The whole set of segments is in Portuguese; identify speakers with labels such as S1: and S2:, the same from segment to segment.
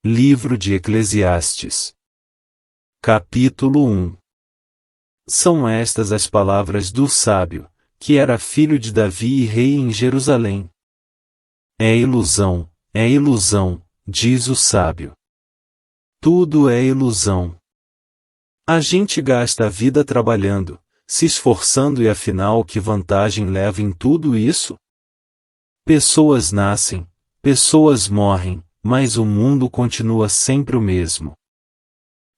S1: Livro de Eclesiastes. Capítulo 1. São estas as palavras do sábio, que era filho de Davi e rei em Jerusalém. É ilusão, diz o sábio. Tudo é ilusão. A gente gasta a vida trabalhando, se esforçando e afinal que vantagem leva em tudo isso? Pessoas nascem, pessoas morrem, mas o mundo continua sempre o mesmo.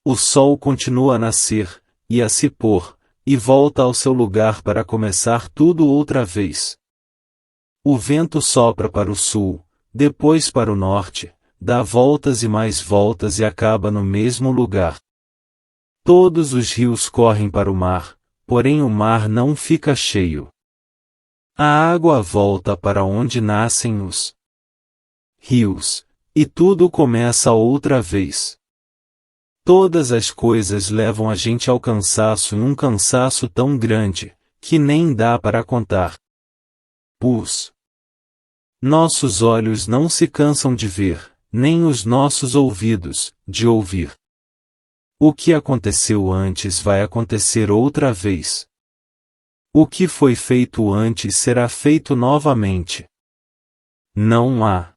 S1: O sol continua a nascer, e a se pôr, e volta ao seu lugar para começar tudo outra vez. O vento sopra para o sul, depois para o norte, dá voltas e mais voltas e acaba no mesmo lugar. Todos os rios correm para o mar, porém o mar não fica cheio. A água volta para onde nascem os rios, e tudo começa outra vez. Todas as coisas levam a gente ao cansaço e um cansaço tão grande, que nem dá para contar. Nossos olhos não se cansam de ver, nem os nossos ouvidos, de ouvir. O que aconteceu antes vai acontecer outra vez. O que foi feito antes será feito novamente. Não há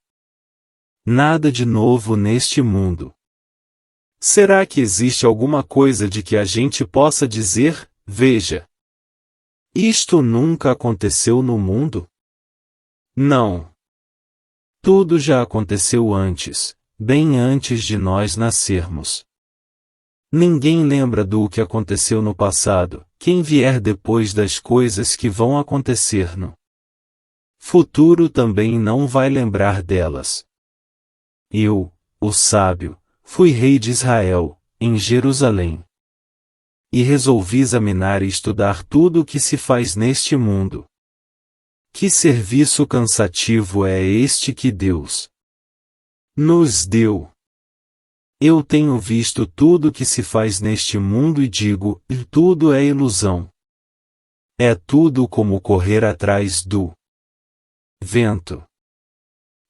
S1: nada de novo neste mundo. Será que existe alguma coisa de que a gente possa dizer, veja, isto nunca aconteceu no mundo? Não. Tudo já aconteceu antes, bem antes de nós nascermos. Ninguém lembra do que aconteceu no passado, quem vier depois das coisas que vão acontecer no futuro também não vai lembrar delas. Eu, o sábio, fui rei de Israel, em Jerusalém. E resolvi examinar e estudar tudo o que se faz neste mundo. Que serviço cansativo é este que Deus nos deu? Eu tenho visto tudo o que se faz neste mundo e digo, tudo é ilusão. É tudo como correr atrás do vento.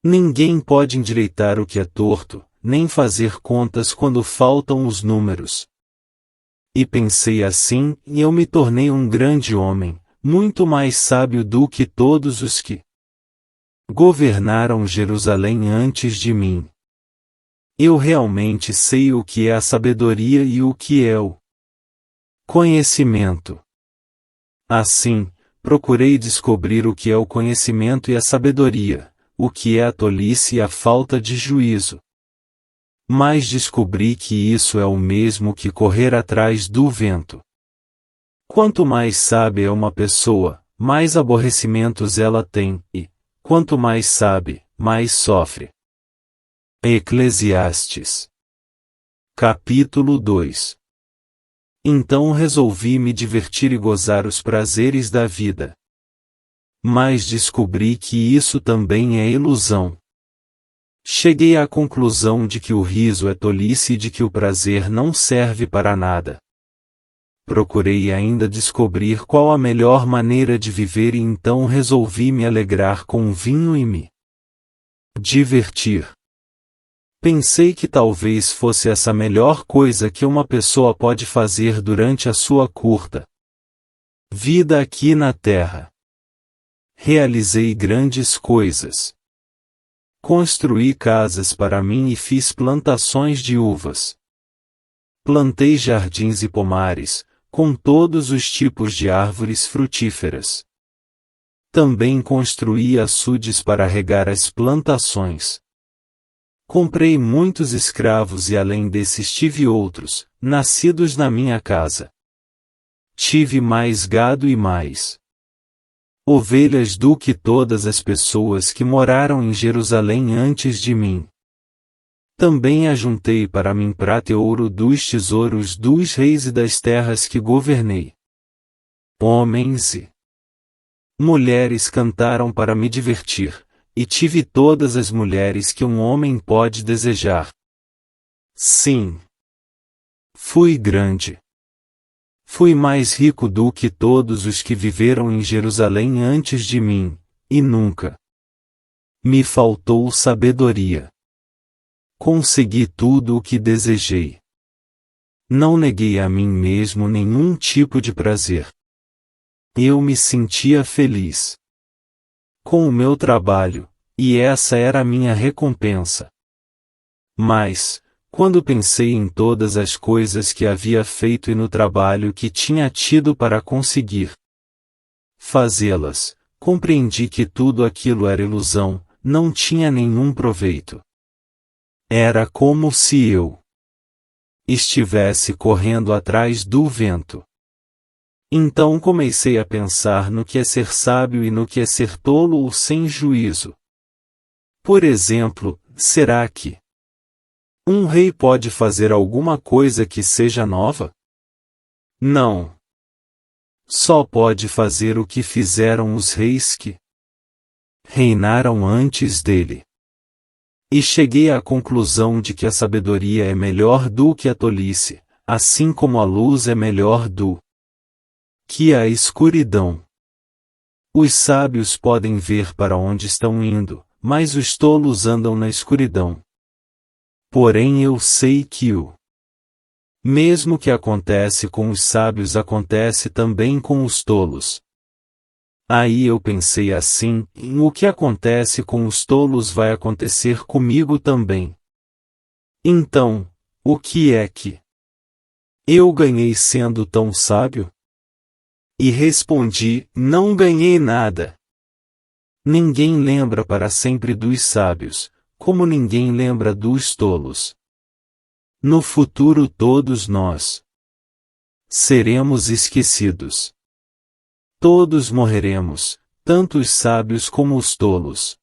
S1: Ninguém pode endireitar o que é torto, nem fazer contas quando faltam os números. E pensei assim, e eu me tornei um grande homem, muito mais sábio do que todos os que governaram Jerusalém antes de mim. Eu realmente sei o que é a sabedoria e o que é o conhecimento. Assim, procurei descobrir o que é o conhecimento e a sabedoria, o que é a tolice e a falta de juízo. Mas descobri que isso é o mesmo que correr atrás do vento. Quanto mais sábia é uma pessoa, mais aborrecimentos ela tem, e, quanto mais sabe, mais sofre. Eclesiastes. Capítulo 2. Então resolvi me divertir e gozar os prazeres da vida. Mas descobri que isso também é ilusão. Cheguei à conclusão de que o riso é tolice e de que o prazer não serve para nada. Procurei ainda descobrir qual a melhor maneira de viver e então resolvi me alegrar com vinho e me divertir. Pensei que talvez fosse essa a melhor coisa que uma pessoa pode fazer durante a sua curta vida aqui na Terra. Realizei grandes coisas. Construí casas para mim e fiz plantações de uvas. Plantei jardins e pomares, com todos os tipos de árvores frutíferas. Também construí açudes para regar as plantações. Comprei muitos escravos e além desses tive outros, nascidos na minha casa. Tive mais gado e mais ovelhas do que todas as pessoas que moraram em Jerusalém antes de mim. Também ajuntei para mim prata e ouro dos tesouros dos reis e das terras que governei. Homens e mulheres cantaram para me divertir, e tive todas as mulheres que um homem pode desejar. Sim. Fui grande. Fui mais rico do que todos os que viveram em Jerusalém antes de mim, e nunca me faltou sabedoria. Consegui tudo o que desejei. Não neguei a mim mesmo nenhum tipo de prazer. Eu me sentia feliz com o meu trabalho, e essa era a minha recompensa. Mas, quando pensei em todas as coisas que havia feito e no trabalho que tinha tido para conseguir fazê-las, compreendi que tudo aquilo era ilusão, não tinha nenhum proveito. Era como se eu estivesse correndo atrás do vento. Então comecei a pensar no que é ser sábio e no que é ser tolo ou sem juízo. Por exemplo, será que um rei pode fazer alguma coisa que seja nova? Não. Só pode fazer o que fizeram os reis que reinaram antes dele. E cheguei à conclusão de que a sabedoria é melhor do que a tolice, assim como a luz é melhor do que a escuridão. Os sábios podem ver para onde estão indo, mas os tolos andam na escuridão. Porém eu sei que o mesmo que acontece com os sábios acontece também com os tolos. Aí eu pensei assim, o que acontece com os tolos vai acontecer comigo também. Então, o que é que eu ganhei sendo tão sábio? E respondi, não ganhei nada. Ninguém lembra para sempre dos sábios, como ninguém lembra dos tolos. No futuro todos nós seremos esquecidos. Todos morreremos, tanto os sábios como os tolos.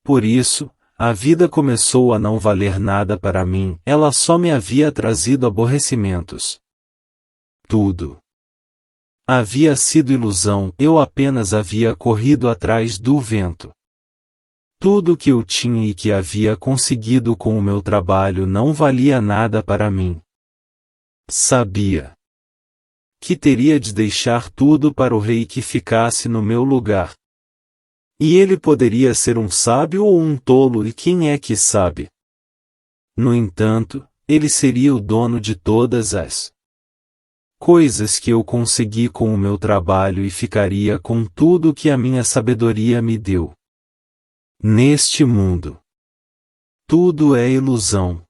S1: Por isso, a vida começou a não valer nada para mim, ela só me havia trazido aborrecimentos. Tudo havia sido ilusão, eu apenas havia corrido atrás do vento. Tudo que eu tinha e que havia conseguido com o meu trabalho não valia nada para mim. Sabia que teria de deixar tudo para o rei que ficasse no meu lugar. E ele poderia ser um sábio ou um tolo, e quem é que sabe? No entanto, ele seria o dono de todas as coisas que eu consegui com o meu trabalho e ficaria com tudo que a minha sabedoria me deu. Neste mundo, tudo é ilusão.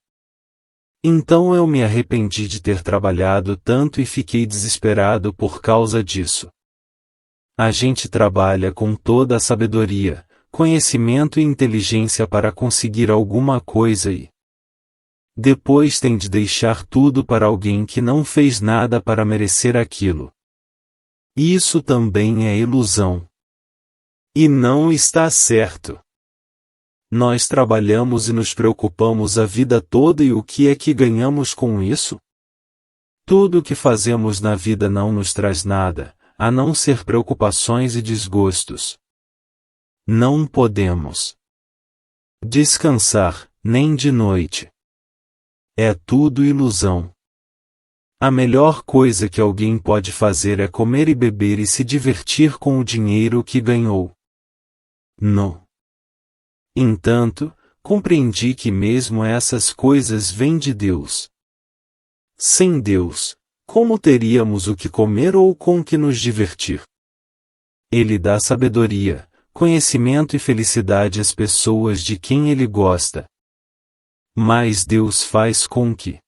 S1: Então eu me arrependi de ter trabalhado tanto e fiquei desesperado por causa disso. A gente trabalha com toda a sabedoria, conhecimento e inteligência para conseguir alguma coisa e depois tem de deixar tudo para alguém que não fez nada para merecer aquilo. Isso também é ilusão. E não está certo. Nós trabalhamos e nos preocupamos a vida toda e o que é que ganhamos com isso? Tudo o que fazemos na vida não nos traz nada, a não ser preocupações e desgostos. Não podemos descansar, nem de noite. É tudo ilusão. A melhor coisa que alguém pode fazer é comer e beber e se divertir com o dinheiro que ganhou. No entanto, compreendi que mesmo essas coisas vêm de Deus. Sem Deus, como teríamos o que comer ou com que nos divertir? Ele dá sabedoria, conhecimento e felicidade às pessoas de quem ele gosta. Mas Deus faz com que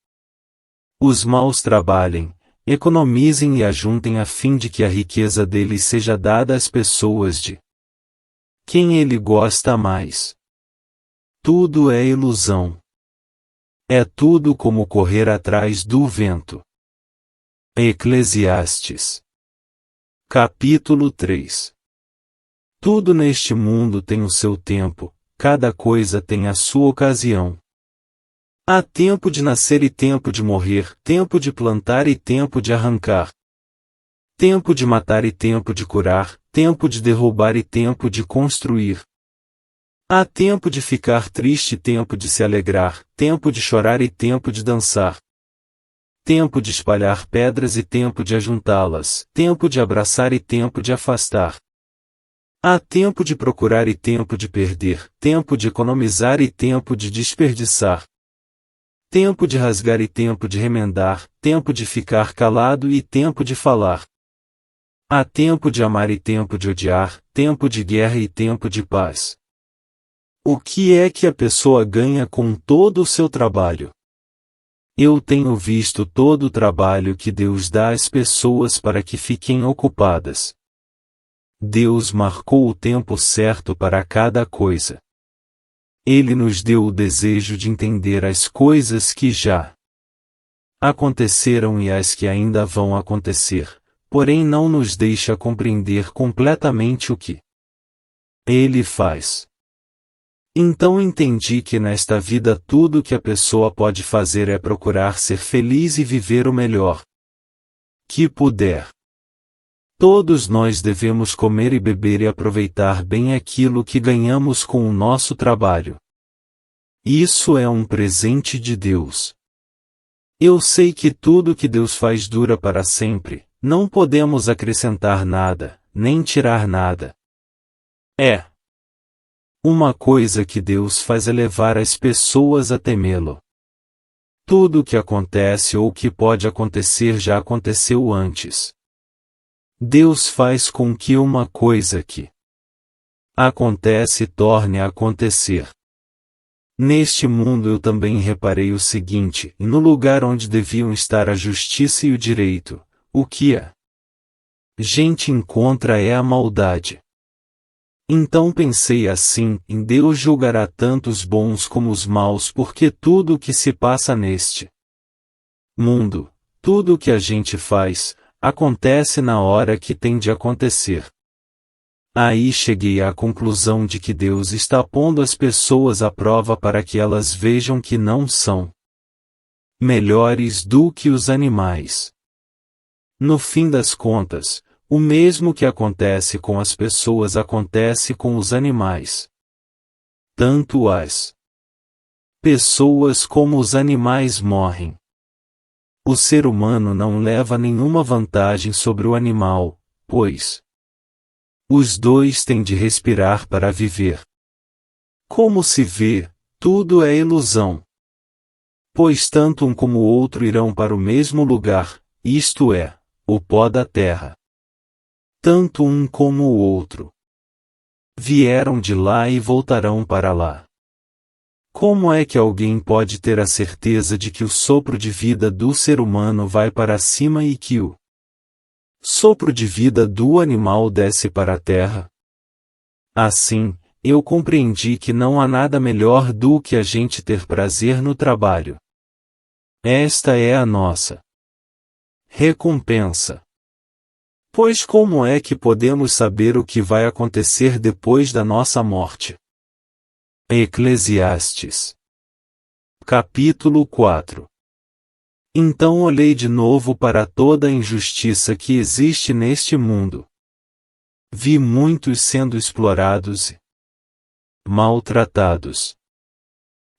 S1: os maus trabalhem, economizem e ajuntem a fim de que a riqueza deles seja dada às pessoas de quem ele gosta mais. Tudo é ilusão. É tudo como correr atrás do vento. Eclesiastes. Capítulo 3. Tudo neste mundo tem o seu tempo, cada coisa tem a sua ocasião. Há tempo de nascer e tempo de morrer, tempo de plantar e tempo de arrancar. Tempo de matar e tempo de curar, tempo de derrubar e tempo de construir. Há tempo de ficar triste e tempo de se alegrar, tempo de chorar e tempo de dançar. Tempo de espalhar pedras e tempo de ajuntá-las, tempo de abraçar e tempo de afastar. Há tempo de procurar e tempo de perder, tempo de economizar e tempo de desperdiçar. Tempo de rasgar e tempo de remendar, tempo de ficar calado e tempo de falar. Há tempo de amar e tempo de odiar, tempo de guerra e tempo de paz. O que é que a pessoa ganha com todo o seu trabalho? Eu tenho visto todo o trabalho que Deus dá às pessoas para que fiquem ocupadas. Deus marcou o tempo certo para cada coisa. Ele nos deu o desejo de entender as coisas que já aconteceram e as que ainda vão acontecer, porém não nos deixa compreender completamente o que Ele faz. Então entendi que nesta vida tudo que a pessoa pode fazer é procurar ser feliz e viver o melhor que puder. Todos nós devemos comer e beber e aproveitar bem aquilo que ganhamos com o nosso trabalho. Isso é um presente de Deus. Eu sei que tudo que Deus faz dura para sempre, não podemos acrescentar nada, nem tirar nada. Uma coisa que Deus faz é levar as pessoas a temê-lo. Tudo o que acontece ou que pode acontecer já aconteceu antes. Deus faz com que uma coisa que acontece torne a acontecer. Neste mundo eu também reparei o seguinte: no lugar onde deviam estar a justiça e o direito, o que a gente encontra é a maldade. Então pensei assim: em Deus julgará tanto os bons como os maus, porque tudo o que se passa neste mundo, tudo o que a gente faz, acontece na hora que tem de acontecer. Aí cheguei à conclusão de que Deus está pondo as pessoas à prova para que elas vejam que não são melhores do que os animais. No fim das contas, o mesmo que acontece com as pessoas acontece com os animais. Tanto as pessoas como os animais morrem. O ser humano não leva nenhuma vantagem sobre o animal, pois os dois têm de respirar para viver. Como se vê, tudo é ilusão. Pois tanto um como o outro irão para o mesmo lugar, isto é, o pó da terra. Tanto um como o outro vieram de lá e voltarão para lá. Como é que alguém pode ter a certeza de que o sopro de vida do ser humano vai para cima e que o sopro de vida do animal desce para a terra? Assim, eu compreendi que não há nada melhor do que a gente ter prazer no trabalho. Esta é a nossa recompensa. Pois como é que podemos saber o que vai acontecer depois da nossa morte? Eclesiastes. Capítulo 4. Então olhei de novo para toda a injustiça que existe neste mundo. Vi muitos sendo explorados e maltratados.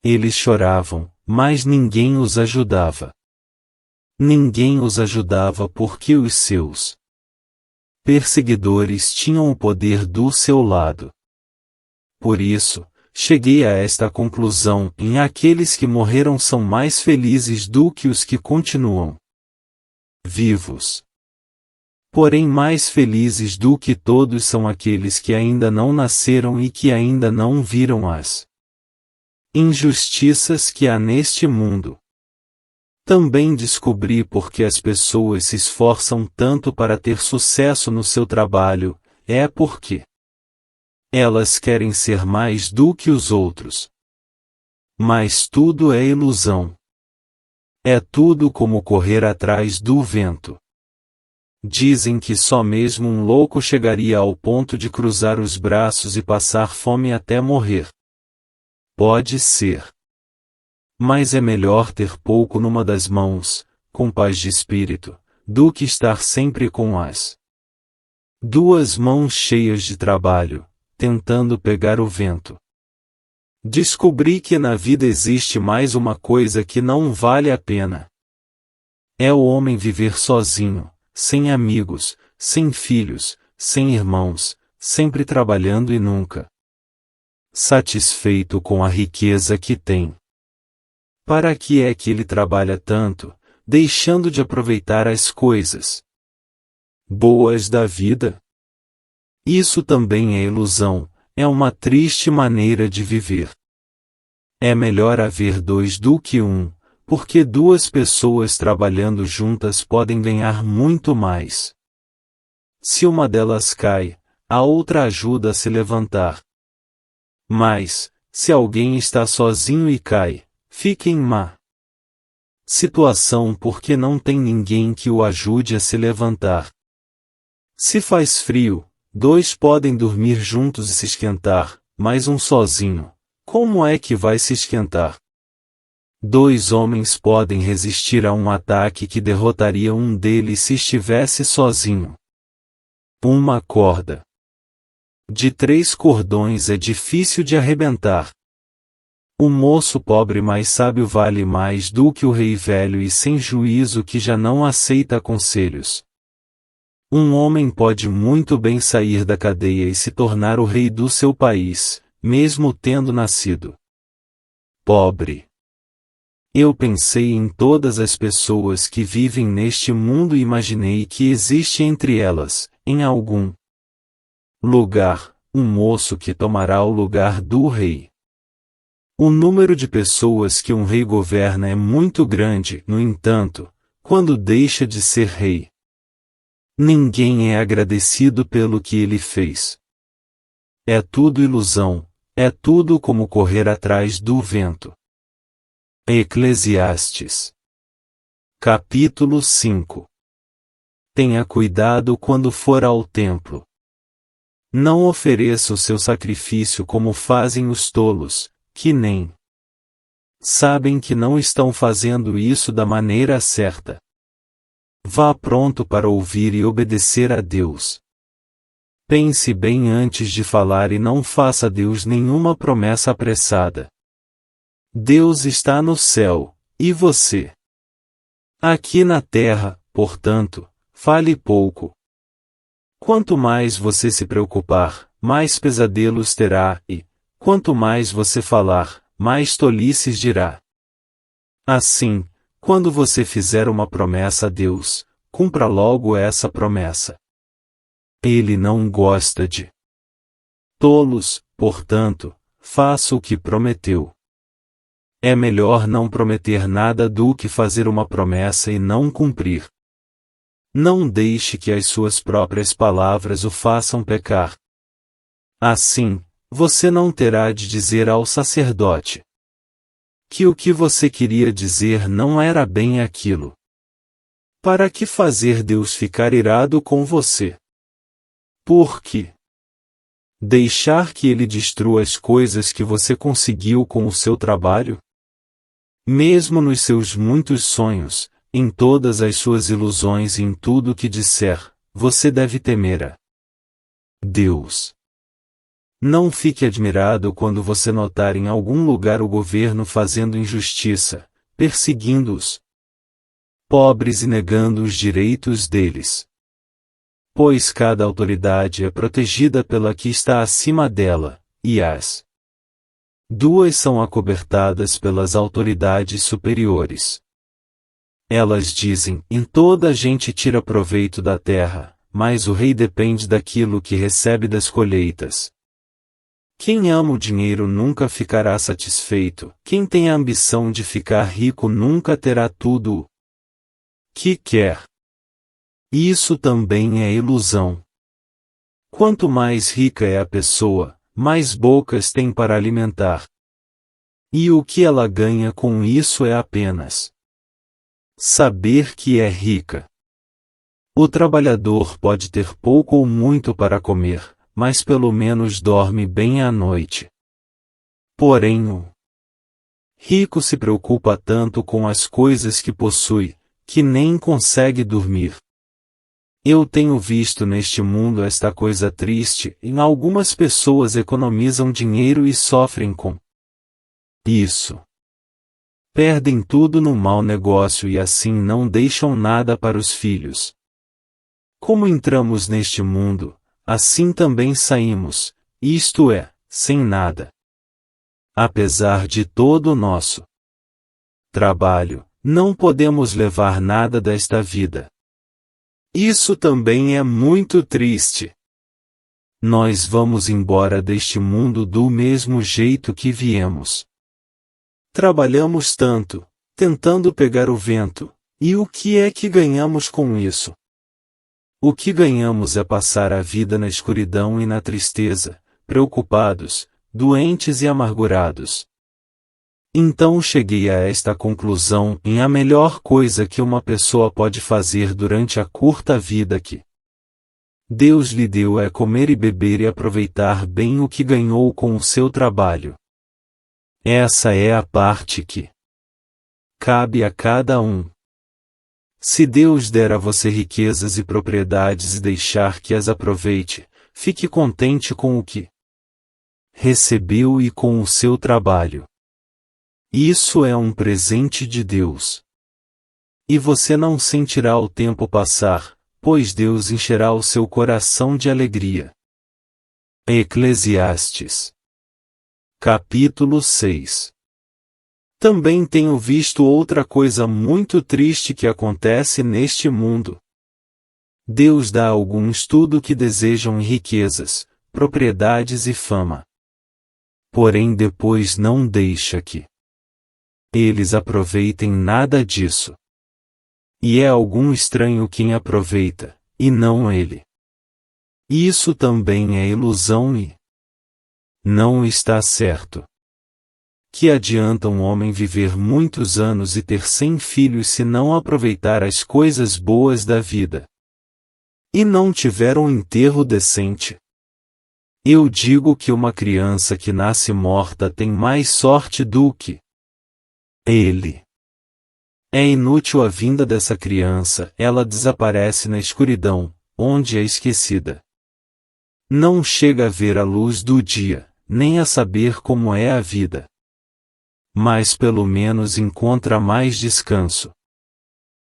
S1: Eles choravam, mas ninguém os ajudava. Ninguém os ajudava porque os seus perseguidores tinham o poder do seu lado. Por isso, cheguei a esta conclusão: aqueles que morreram são mais felizes do que os que continuam vivos. Porém, mais felizes do que todos são aqueles que ainda não nasceram e que ainda não viram as injustiças que há neste mundo. Também descobri por que as pessoas se esforçam tanto para ter sucesso no seu trabalho, é porque elas querem ser mais do que os outros. Mas tudo é ilusão. É tudo como correr atrás do vento. Dizem que só mesmo um louco chegaria ao ponto de cruzar os braços e passar fome até morrer. Pode ser. Mas é melhor ter pouco numa das mãos, com paz de espírito, do que estar sempre com as duas mãos cheias de trabalho, tentando pegar o vento. Descobri que na vida existe mais uma coisa que não vale a pena. É o homem viver sozinho, sem amigos, sem filhos, sem irmãos, sempre trabalhando e nunca satisfeito com a riqueza que tem. Para que é que ele trabalha tanto, deixando de aproveitar as coisas boas da vida? Isso também é ilusão, é uma triste maneira de viver. É melhor haver dois do que um, porque duas pessoas trabalhando juntas podem ganhar muito mais. Se uma delas cai, a outra ajuda a se levantar. Mas, se alguém está sozinho e cai, fica em má situação porque não tem ninguém que o ajude a se levantar. Se faz frio, dois podem dormir juntos e se esquentar, mas um sozinho, como é que vai se esquentar? Dois homens podem resistir a um ataque que derrotaria um deles se estivesse sozinho. Uma corda de 3 cordões é difícil de arrebentar. O moço pobre mais sábio vale mais do que o rei velho e sem juízo que já não aceita conselhos. Um homem pode muito bem sair da cadeia e se tornar o rei do seu país, mesmo tendo nascido pobre. Eu pensei em todas as pessoas que vivem neste mundo e imaginei que existe entre elas, em algum lugar, um moço que tomará o lugar do rei. O número de pessoas que um rei governa é muito grande, no entanto, quando deixa de ser rei. Ninguém é agradecido pelo que ele fez. É tudo ilusão, é tudo como correr atrás do vento. Eclesiastes. Capítulo 5. Tenha cuidado quando for ao templo. Não ofereça o seu sacrifício como fazem os tolos, que nem sabem que não estão fazendo isso da maneira certa. Vá pronto para ouvir e obedecer a Deus. Pense bem antes de falar e não faça a Deus nenhuma promessa apressada. Deus está no céu, e você? Aqui na terra, portanto, fale pouco. Quanto mais você se preocupar, mais pesadelos terá e, quanto mais você falar, mais tolices dirá. Assim, quando você fizer uma promessa a Deus, cumpra logo essa promessa. Ele não gosta de tolos, portanto, faça o que prometeu. É melhor não prometer nada do que fazer uma promessa e não cumprir. Não deixe que as suas próprias palavras o façam pecar. Assim, você não terá de dizer ao sacerdote que o que você queria dizer não era bem aquilo. Para que fazer Deus ficar irado com você? Por quê? Deixar que ele destrua as coisas que você conseguiu com o seu trabalho? Mesmo nos seus muitos sonhos, em todas as suas ilusões e em tudo o que disser, você deve temer a Deus. Não fique admirado quando você notar em algum lugar o governo fazendo injustiça, perseguindo os pobres e negando os direitos deles. Pois cada autoridade é protegida pela que está acima dela, e as duas são acobertadas pelas autoridades superiores. Elas dizem, em toda a gente tira proveito da terra, mas o rei depende daquilo que recebe das colheitas. Quem ama o dinheiro nunca ficará satisfeito, quem tem a ambição de ficar rico nunca terá tudo o que quer. Isso também é ilusão. Quanto mais rica é a pessoa, mais bocas tem para alimentar. E o que ela ganha com isso é apenas saber que é rica. O trabalhador pode ter pouco ou muito para comer, mas pelo menos dorme bem à noite. Porém o rico se preocupa tanto com as coisas que possui, que nem consegue dormir. Eu tenho visto neste mundo esta coisa triste, e algumas pessoas economizam dinheiro e sofrem com isso. Perdem tudo no mau negócio e assim não deixam nada para os filhos. Como entramos neste mundo, assim também saímos, isto é, sem nada. Apesar de todo o nosso trabalho, não podemos levar nada desta vida. Isso também é muito triste. Nós vamos embora deste mundo do mesmo jeito que viemos. Trabalhamos tanto, tentando pegar o vento, e o que é que ganhamos com isso? O que ganhamos é passar a vida na escuridão e na tristeza, preocupados, doentes e amargurados. Então cheguei a esta conclusão: a melhor coisa que uma pessoa pode fazer durante a curta vida que Deus lhe deu é comer e beber e aproveitar bem o que ganhou com o seu trabalho. Essa é a parte que cabe a cada um. Se Deus der a você riquezas e propriedades e deixar que as aproveite, fique contente com o que recebeu e com o seu trabalho. Isso é um presente de Deus. E você não sentirá o tempo passar, pois Deus encherá o seu coração de alegria. Eclesiastes. Capítulo 6. Também tenho visto outra coisa muito triste que acontece neste mundo. Deus dá a alguns tudo que desejam riquezas, propriedades e fama. Porém depois não deixa que eles aproveitem nada disso. E é algum estranho quem aproveita, e não ele. Isso também é ilusão e não está certo. Que adianta um homem viver muitos anos e ter 100 filhos se não aproveitar as coisas boas da vida? E não tiver um enterro decente? Eu digo que uma criança que nasce morta tem mais sorte do que ele. É inútil a vinda dessa criança, ela desaparece na escuridão, onde é esquecida. Não chega a ver a luz do dia, nem a saber como é a vida. Mas pelo menos encontra mais descanso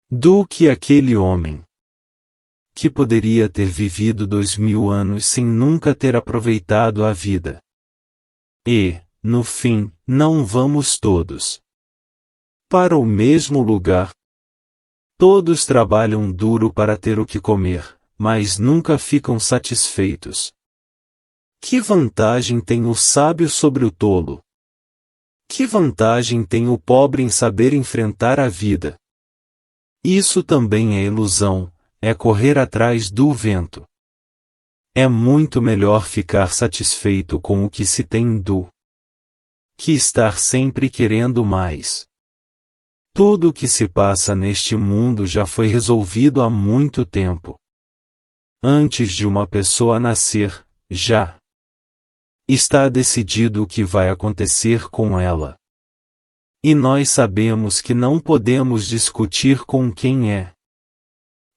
S1: do que aquele homem que poderia ter vivido 2000 anos sem nunca ter aproveitado a vida. E, no fim, não vamos todos para o mesmo lugar? Todos trabalham duro para ter o que comer, mas nunca ficam satisfeitos. Que vantagem tem o sábio sobre o tolo? Que vantagem tem o pobre em saber enfrentar a vida? Isso também é ilusão, é correr atrás do vento. É muito melhor ficar satisfeito com o que se tem do que estar sempre querendo mais. Tudo o que se passa neste mundo já foi resolvido há muito tempo. Antes de uma pessoa nascer, já está decidido o que vai acontecer com ela. E nós sabemos que não podemos discutir com quem é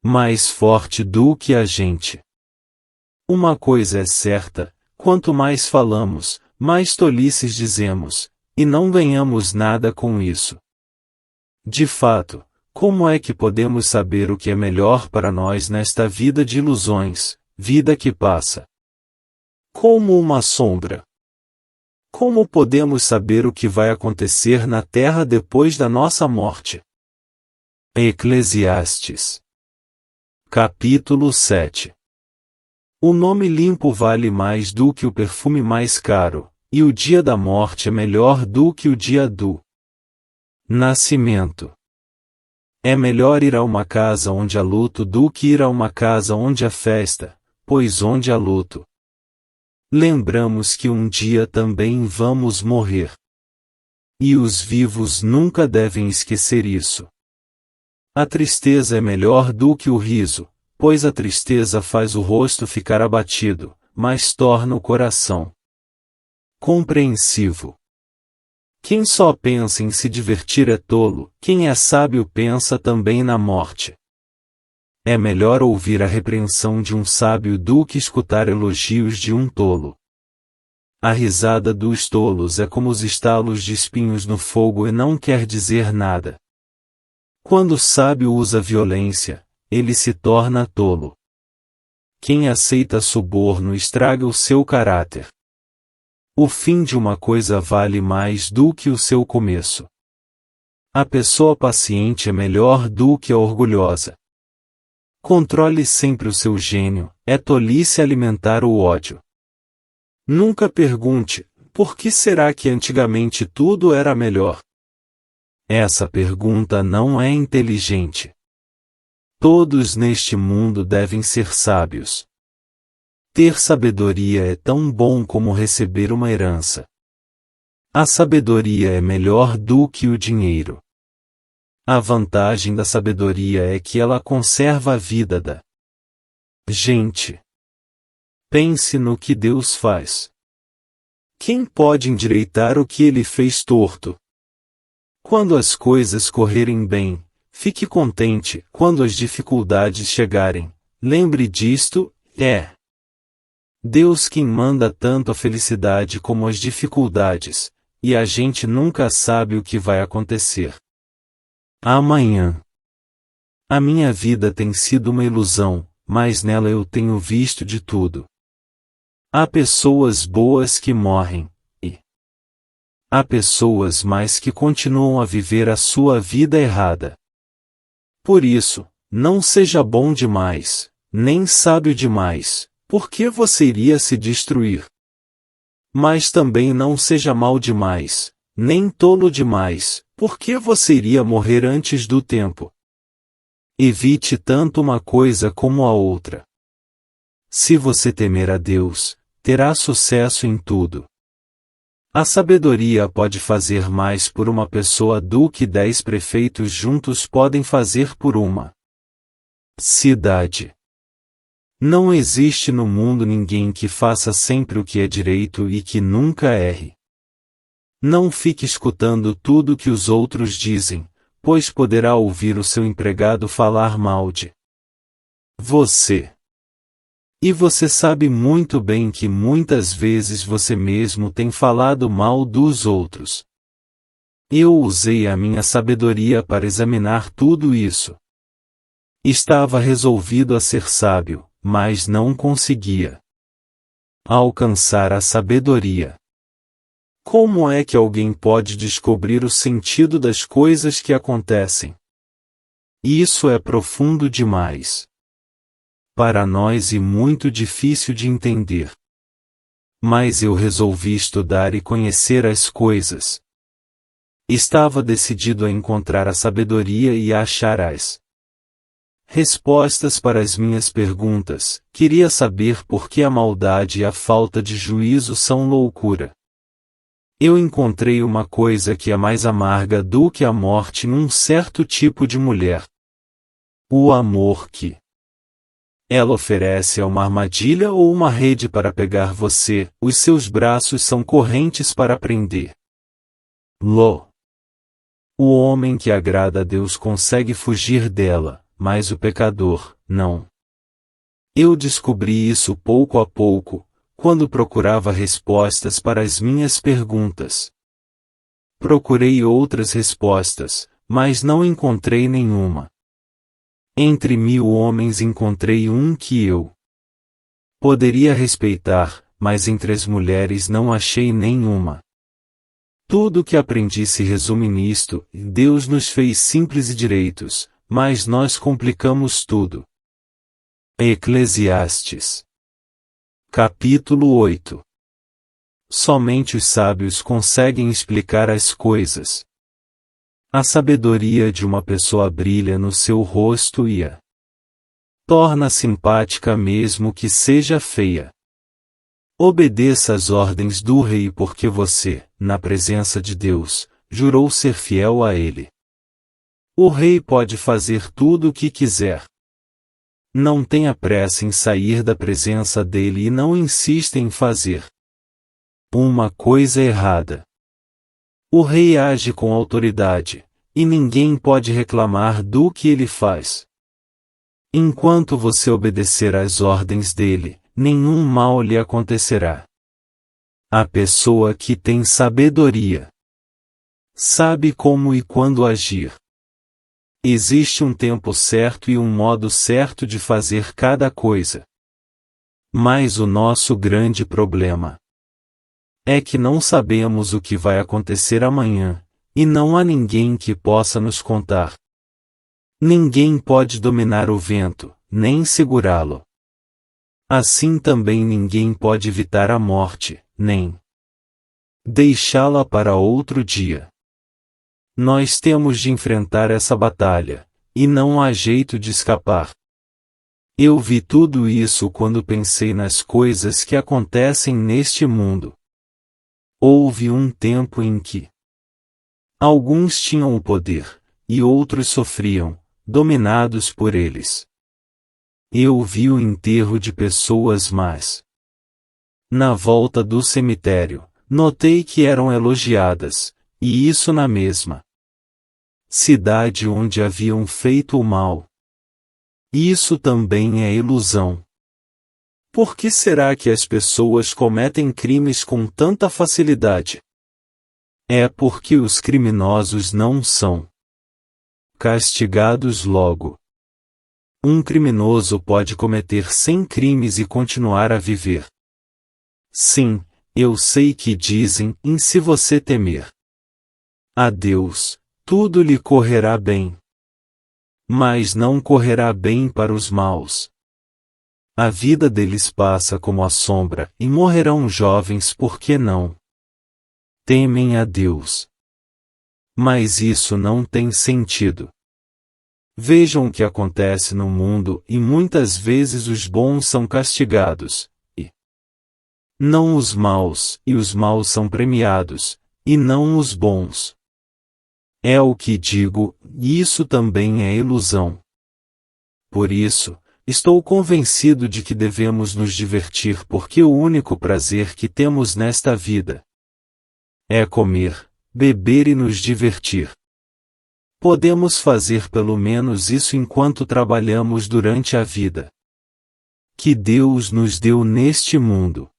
S1: mais forte do que a gente. Uma coisa é certa: quanto mais falamos, mais tolices dizemos, e não ganhamos nada com isso. De fato, como é que podemos saber o que é melhor para nós nesta vida de ilusões, vida que passa como uma sombra? Como podemos saber o que vai acontecer na terra depois da nossa morte? Eclesiastes. Capítulo 7. O nome limpo vale mais do que o perfume mais caro, e o dia da morte é melhor do que o dia do nascimento. É melhor ir a uma casa onde há luto do que ir a uma casa onde há festa, pois onde há luto, lembramos que um dia também vamos morrer. E os vivos nunca devem esquecer isso. A tristeza é melhor do que o riso, pois a tristeza faz o rosto ficar abatido, mas torna o coração compreensivo. Quem só pensa em se divertir é tolo, quem é sábio pensa também na morte. É melhor ouvir a repreensão de um sábio do que escutar elogios de um tolo. A risada dos tolos é como os estalos de espinhos no fogo e não quer dizer nada. Quando o sábio usa violência, ele se torna tolo. quem aceita suborno estraga o seu caráter. O fim de uma coisa vale mais do que o seu começo. A pessoa paciente é melhor do que a orgulhosa. Controle sempre o seu gênio, é tolice alimentar o ódio. Nunca pergunte, por que será que antigamente tudo era melhor? Essa pergunta não é inteligente. Todos neste mundo devem ser sábios. Ter sabedoria é tão bom como receber uma herança. A sabedoria é melhor do que o dinheiro. A vantagem da sabedoria é que ela conserva a vida da gente. Pense no que Deus faz. Quem pode endireitar o que ele fez torto? Quando as coisas correrem bem, fique contente. Quando as dificuldades chegarem, lembre disto, é Deus quem manda tanto a felicidade como as dificuldades, e a gente nunca sabe o que vai acontecer amanhã. A minha vida tem sido uma ilusão, mas nela eu tenho visto de tudo. Há pessoas boas que morrem, e há pessoas más que continuam a viver a sua vida errada. Por isso, não seja bom demais, nem sábio demais, porque você iria se destruir. Mas também não seja mau demais, nem tolo demais, porque você iria morrer antes do tempo. Evite tanto uma coisa como a outra. Se você temer a Deus, terá sucesso em tudo. A sabedoria pode fazer mais por uma pessoa do que 10 prefeitos juntos podem fazer por uma cidade. Não existe no mundo ninguém que faça sempre o que é direito e que nunca erre. Não fique escutando tudo que os outros dizem, pois poderá ouvir o seu empregado falar mal de você. E você sabe muito bem que muitas vezes você mesmo tem falado mal dos outros. Eu usei a minha sabedoria para examinar tudo isso. Estava resolvido a ser sábio, mas não conseguia alcançar a sabedoria. Como é que alguém pode descobrir o sentido das coisas que acontecem? Isso é profundo demais para nós e muito difícil de entender. Mas eu resolvi estudar e conhecer as coisas. Estava decidido a encontrar a sabedoria e a achar as respostas para as minhas perguntas. Queria saber por que a maldade e a falta de juízo são loucura. Eu encontrei uma coisa que é mais amarga do que a morte num certo tipo de mulher. O amor que ela oferece é uma armadilha ou uma rede para pegar você, os seus braços são correntes para prender. O homem que agrada a Deus consegue fugir dela, mas o pecador, não. Eu descobri isso pouco a pouco, quando procurava respostas para as minhas perguntas. Procurei outras respostas, mas não encontrei nenhuma. Entre 1000 homens encontrei um que eu poderia respeitar, mas entre as mulheres não achei nenhuma. Tudo o que aprendi se resume nisto: Deus nos fez simples e direitos, mas nós complicamos tudo. Eclesiastes. Capítulo 8. Somente os sábios conseguem explicar as coisas. A sabedoria de uma pessoa brilha no seu rosto e a torna simpática mesmo que seja feia. Obedeça às ordens do rei porque você, na presença de Deus, jurou ser fiel a ele. O rei pode fazer tudo o que quiser. Não tenha pressa em sair da presença dele e não insista em fazer uma coisa errada. O rei age com autoridade, e ninguém pode reclamar do que ele faz. Enquanto você obedecer às ordens dele, nenhum mal lhe acontecerá. A pessoa que tem sabedoria sabe como e quando agir. Existe um tempo certo e um modo certo de fazer cada coisa. Mas o nosso grande problema é que não sabemos o que vai acontecer amanhã, e não há ninguém que possa nos contar. Ninguém pode dominar o vento, nem segurá-lo. Assim também ninguém pode evitar a morte, nem deixá-la para outro dia. Nós temos de enfrentar essa batalha, e não há jeito de escapar. Eu vi tudo isso quando pensei nas coisas que acontecem neste mundo. Houve um tempo em que alguns tinham o poder, e outros sofriam, dominados por eles. Eu vi o enterro de pessoas más. Na volta do cemitério, notei que eram elogiadas, e isso na mesma cidade onde haviam feito o mal. Isso também é ilusão. Por que será que as pessoas cometem crimes com tanta facilidade? É porque os criminosos não são castigados logo. Um criminoso pode cometer 100 crimes e continuar a viver. Sim, eu sei que dizem, e se você temer a Deus, tudo lhe correrá bem. Mas não correrá bem para os maus. A vida deles passa como a sombra, e morrerão jovens porque não temem a Deus. Mas isso não tem sentido. Vejam o que acontece no mundo, e muitas vezes os bons são castigados, e não os maus, e os maus são premiados, e não os bons. É o que digo, e isso também é ilusão. Por isso, estou convencido de que devemos nos divertir porque o único prazer que temos nesta vida é comer, beber e nos divertir. Podemos fazer pelo menos isso enquanto trabalhamos durante a vida que Deus nos deu neste mundo.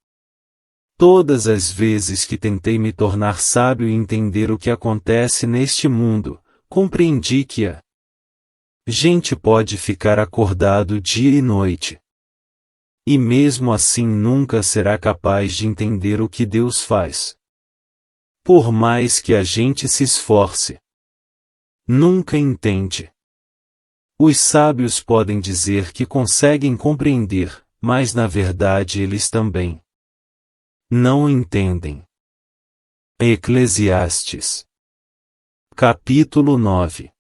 S1: Todas as vezes que tentei me tornar sábio e entender o que acontece neste mundo, compreendi que a gente pode ficar acordado dia e noite. E mesmo assim nunca será capaz de entender o que Deus faz. Por mais que a gente se esforce, nunca entende. Os sábios podem dizer que conseguem compreender, mas na verdade eles também não entendem. Eclesiastes. Capítulo 9.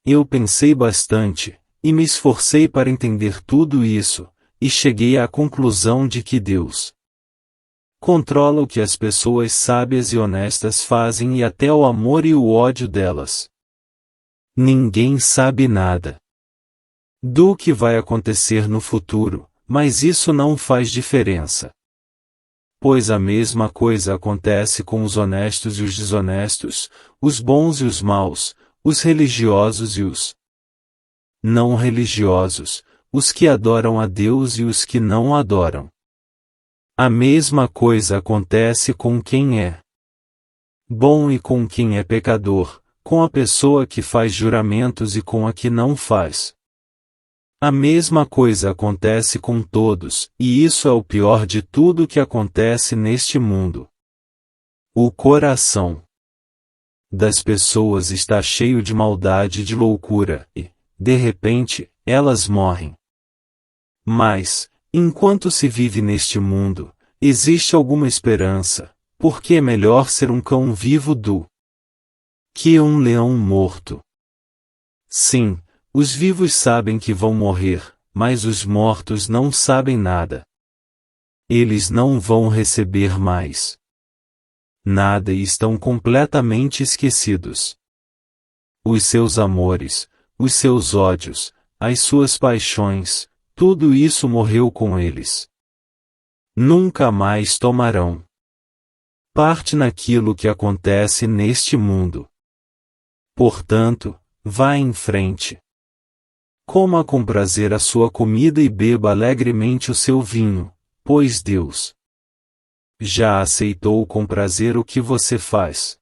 S1: Eu pensei bastante, e me esforcei para entender tudo isso, e cheguei à conclusão de que Deus controla o que as pessoas sábias e honestas fazem e até o amor e o ódio delas. Ninguém sabe nada do que vai acontecer no futuro, mas isso não faz diferença. Pois a mesma coisa acontece com os honestos e os desonestos, os bons e os maus, os religiosos e os não religiosos, os que adoram a Deus e os que não o adoram. A mesma coisa acontece com quem é bom e com quem é pecador, com a pessoa que faz juramentos e com a que não faz. A mesma coisa acontece com todos, e isso é o pior de tudo que acontece neste mundo. O coração das pessoas está cheio de maldade e de loucura, e, de repente, elas morrem. Mas, enquanto se vive neste mundo, existe alguma esperança, porque é melhor ser um cão vivo do que um leão morto. Sim, os vivos sabem que vão morrer, mas os mortos não sabem nada. Eles não vão receber mais nada e estão completamente esquecidos. Os seus amores, os seus ódios, as suas paixões, tudo isso morreu com eles. Nunca mais tomarão parte naquilo que acontece neste mundo. Portanto, vá em frente. Coma com prazer a sua comida e beba alegremente o seu vinho, pois Deus já aceitou com prazer o que você faz.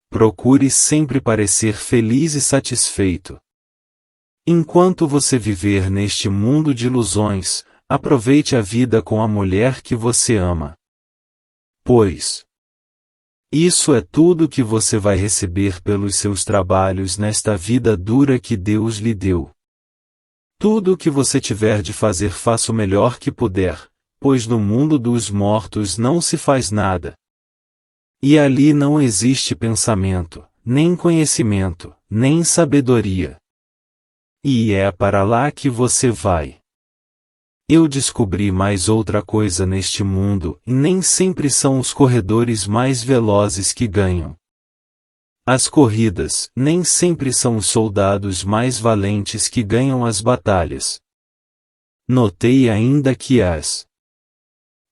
S1: Procure sempre parecer feliz e satisfeito. Enquanto você viver neste mundo de ilusões, aproveite a vida com a mulher que você ama. Pois isso é tudo que você vai receber pelos seus trabalhos nesta vida dura que Deus lhe deu. Tudo o que você tiver de fazer, faça o melhor que puder, pois no mundo dos mortos não se faz nada. E ali não existe pensamento, nem conhecimento, nem sabedoria. E é para lá que você vai. Eu descobri mais outra coisa neste mundo, e nem sempre são os corredores mais velozes que ganham. As corridas, nem sempre são os soldados mais valentes que ganham as batalhas. Notei ainda que as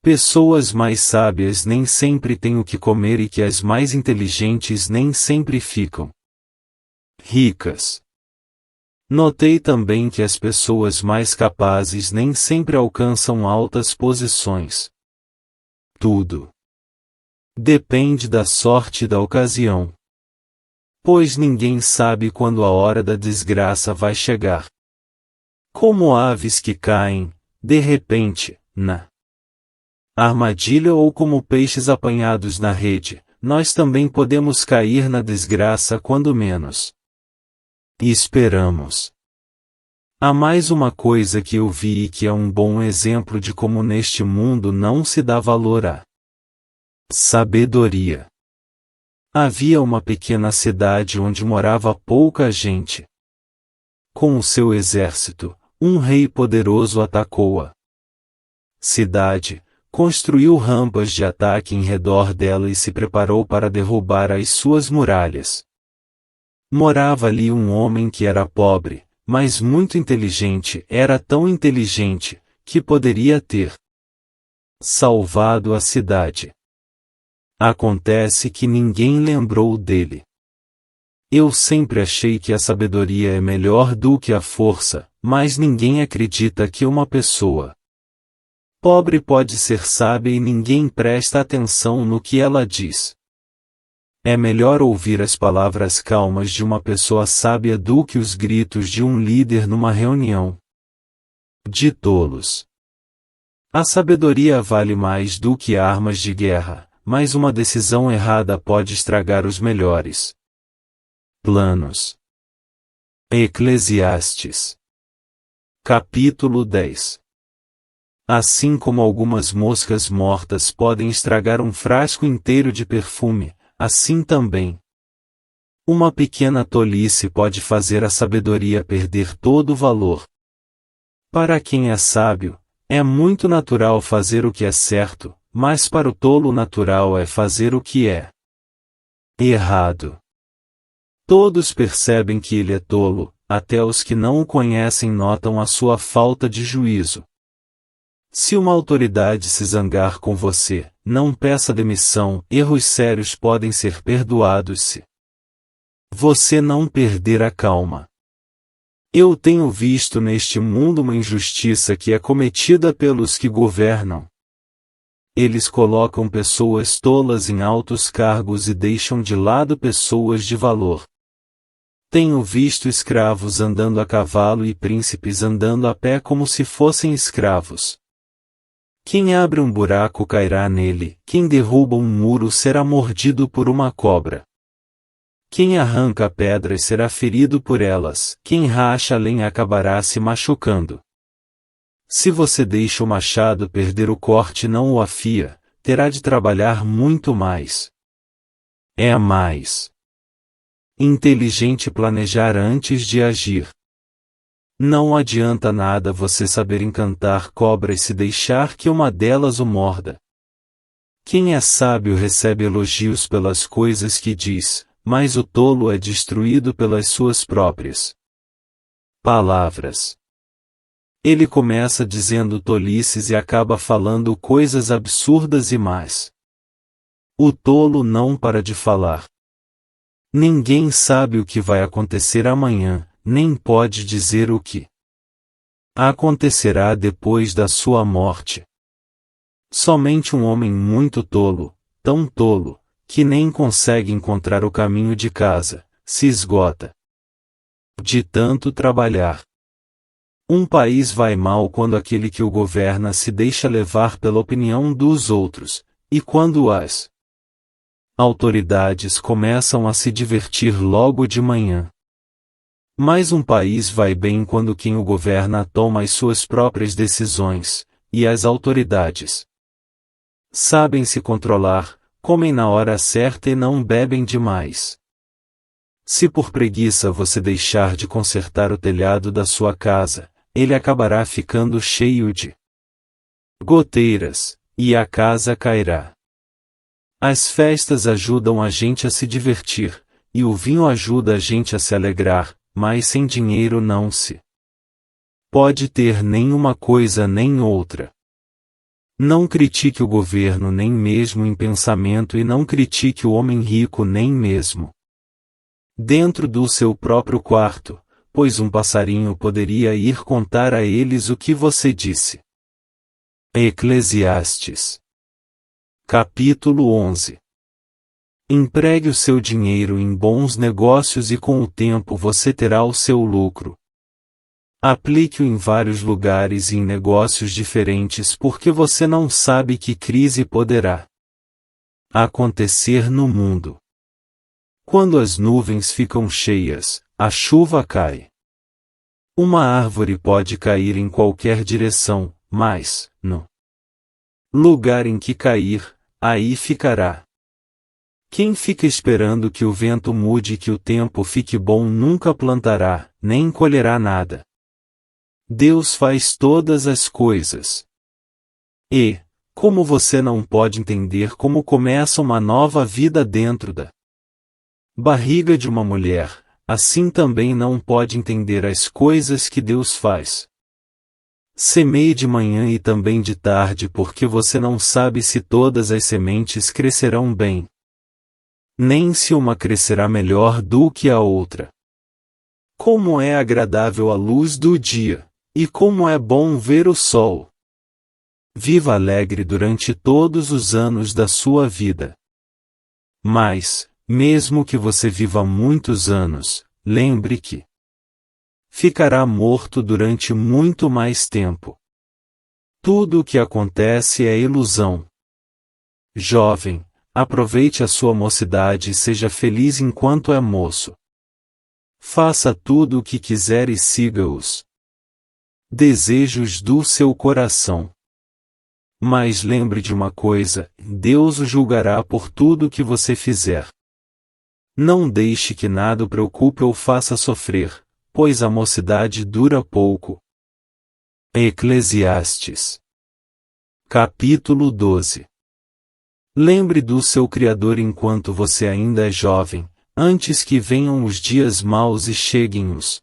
S1: pessoas mais sábias nem sempre têm o que comer e que as mais inteligentes nem sempre ficam ricas. Notei também que as pessoas mais capazes nem sempre alcançam altas posições. Tudo depende da sorte e da ocasião. Pois ninguém sabe quando a hora da desgraça vai chegar. Como aves que caem, de repente, na armadilha ou como peixes apanhados na rede, nós também podemos cair na desgraça quando menos esperamos. Há mais uma coisa que eu vi e que é um bom exemplo de como neste mundo não se dá valor à sabedoria. Havia uma pequena cidade onde morava pouca gente. Com o seu exército, um rei poderoso atacou a cidade, construiu rampas de ataque em redor dela e se preparou para derrubar as suas muralhas. Morava ali um homem que era pobre, mas muito inteligente, era tão inteligente, que poderia ter salvado a cidade. Acontece que ninguém lembrou dele. Eu sempre achei que a sabedoria é melhor do que a força, mas ninguém acredita que uma pessoa pobre pode ser sábia e ninguém presta atenção no que ela diz. É melhor ouvir as palavras calmas de uma pessoa sábia do que os gritos de um líder numa reunião de tolos. A sabedoria vale mais do que armas de guerra, mas uma decisão errada pode estragar os melhores planos. Eclesiastes. Capítulo 10. Assim como algumas moscas mortas podem estragar um frasco inteiro de perfume, assim também uma pequena tolice pode fazer a sabedoria perder todo o valor. Para quem é sábio, é muito natural fazer o que é certo, mas para o tolo natural é fazer o que é errado. Todos percebem que ele é tolo, até os que não o conhecem notam a sua falta de juízo. Se uma autoridade se zangar com você, não peça demissão, erros sérios podem ser perdoados se você não perder a calma. Eu tenho visto neste mundo uma injustiça que é cometida pelos que governam. Eles colocam pessoas tolas em altos cargos e deixam de lado pessoas de valor. Tenho visto escravos andando a cavalo e príncipes andando a pé como se fossem escravos. Quem abre um buraco cairá nele, quem derruba um muro será mordido por uma cobra. Quem arranca pedras será ferido por elas, quem racha a lenha acabará se machucando. Se você deixa o machado perder o corte e não o afia, terá de trabalhar muito mais. É mais inteligente planejar antes de agir. Não adianta nada você saber encantar cobras se deixar que uma delas o morda. Quem é sábio recebe elogios pelas coisas que diz, mas o tolo é destruído pelas suas próprias palavras. Ele começa dizendo tolices e acaba falando coisas absurdas e más. O tolo não para de falar. Ninguém sabe o que vai acontecer amanhã, nem pode dizer o que acontecerá depois da sua morte. Somente um homem muito tolo, tão tolo, que nem consegue encontrar o caminho de casa, se esgota de tanto trabalhar. Um país vai mal quando aquele que o governa se deixa levar pela opinião dos outros, e quando as autoridades começam a se divertir logo de manhã. Mas um país vai bem quando quem o governa toma as suas próprias decisões, e as autoridades sabem se controlar, comem na hora certa e não bebem demais. Se por preguiça você deixar de consertar o telhado da sua casa, ele acabará ficando cheio de goteiras, e a casa cairá. As festas ajudam a gente a se divertir, e o vinho ajuda a gente a se alegrar, mas sem dinheiro não se pode ter nenhuma coisa nem outra. Não critique o governo nem mesmo em pensamento e não critique o homem rico nem mesmo dentro do seu próprio quarto, pois um passarinho poderia ir contar a eles o que você disse. Eclesiastes. Capítulo 11. Empregue o seu dinheiro em bons negócios e com o tempo você terá o seu lucro. Aplique-o em vários lugares e em negócios diferentes porque você não sabe que crise poderá acontecer no mundo. Quando as nuvens ficam cheias, a chuva cai. Uma árvore pode cair em qualquer direção, mas, no lugar em que cair, aí ficará. Quem fica esperando que o vento mude e que o tempo fique bom nunca plantará, nem colherá nada. Deus faz todas as coisas. E, como você não pode entender como começa uma nova vida dentro da barriga de uma mulher, assim também não pode entender as coisas que Deus faz. Semeie de manhã e também de tarde porque você não sabe se todas as sementes crescerão bem. Nem se uma crescerá melhor do que a outra. Como é agradável a luz do dia, e como é bom ver o sol. Viva alegre durante todos os anos da sua vida. Mas, mesmo que você viva muitos anos, lembre que ficará morto durante muito mais tempo. Tudo o que acontece é ilusão. Jovem, aproveite a sua mocidade e seja feliz enquanto é moço. Faça tudo o que quiser e siga os desejos do seu coração. Mas lembre de uma coisa, Deus o julgará por tudo o que você fizer. Não deixe que nada o preocupe ou faça sofrer, pois a mocidade dura pouco. Eclesiastes. Capítulo 12. Lembre do seu Criador enquanto você ainda é jovem, antes que venham os dias maus e cheguem os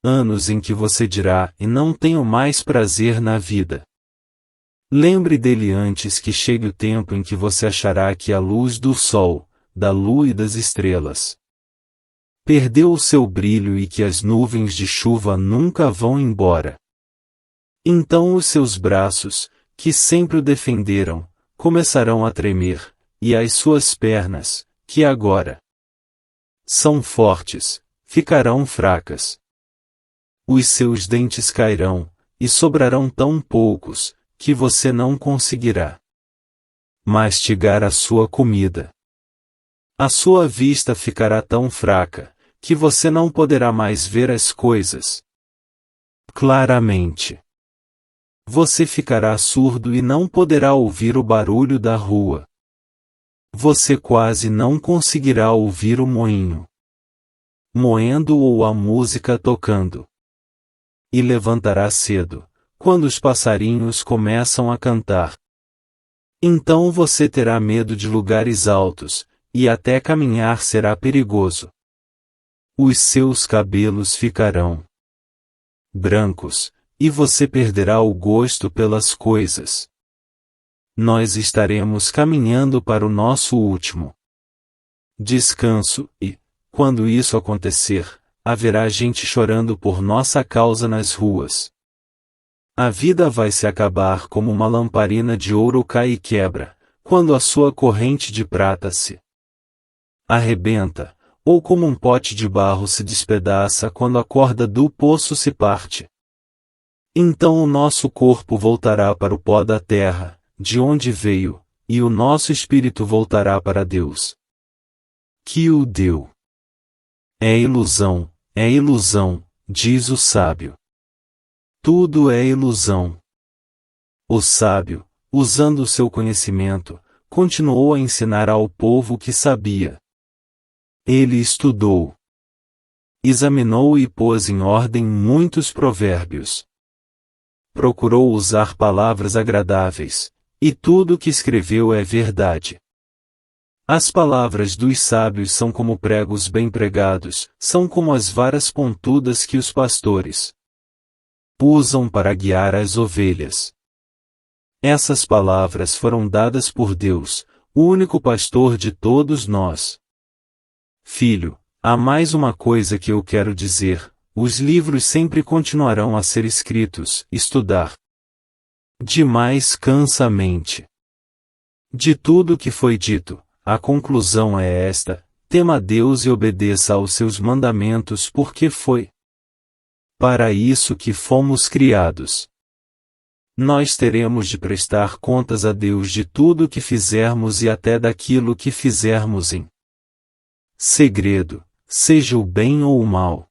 S1: anos em que você dirá, e não tenho mais prazer na vida. Lembre dele antes que chegue o tempo em que você achará que a luz do sol, da lua e das estrelas perdeu o seu brilho e que as nuvens de chuva nunca vão embora. Então os seus braços, que sempre o defenderam, começarão a tremer, e as suas pernas, que agora são fortes, ficarão fracas. Os seus dentes cairão, e sobrarão tão poucos, que você não conseguirá mastigar a sua comida. A sua vista ficará tão fraca, que você não poderá mais ver as coisas claramente. Você ficará surdo e não poderá ouvir o barulho da rua. Você quase não conseguirá ouvir o moinho moendo ou a música tocando. E levantará cedo, quando os passarinhos começam a cantar. Então você terá medo de lugares altos, e até caminhar será perigoso. Os seus cabelos ficarão brancos, e você perderá o gosto pelas coisas. Nós estaremos caminhando para o nosso último descanso, e, quando isso acontecer, haverá gente chorando por nossa causa nas ruas. A vida vai se acabar como uma lamparina de ouro cai e quebra, quando a sua corrente de prata se arrebenta, ou como um pote de barro se despedaça quando a corda do poço se parte. Então o nosso corpo voltará para o pó da terra, de onde veio, e o nosso espírito voltará para Deus, que o deu. É ilusão, diz o sábio. Tudo é ilusão. O sábio, usando o seu conhecimento, continuou a ensinar ao povo o que sabia. Ele estudou, examinou e pôs em ordem muitos provérbios. Procurou usar palavras agradáveis, e tudo o que escreveu é verdade. As palavras dos sábios são como pregos bem pregados, são como as varas pontudas que os pastores usam para guiar as ovelhas. Essas palavras foram dadas por Deus, o único pastor de todos nós. Filho, há mais uma coisa que eu quero dizer: os livros sempre continuarão a ser escritos, estudar demais cansa a mente. De tudo o que foi dito, a conclusão é esta: tema a Deus e obedeça aos seus mandamentos, porque foi para isso que fomos criados. Nós teremos de prestar contas a Deus de tudo o que fizermos e até daquilo que fizermos em segredo, seja o bem ou o mal.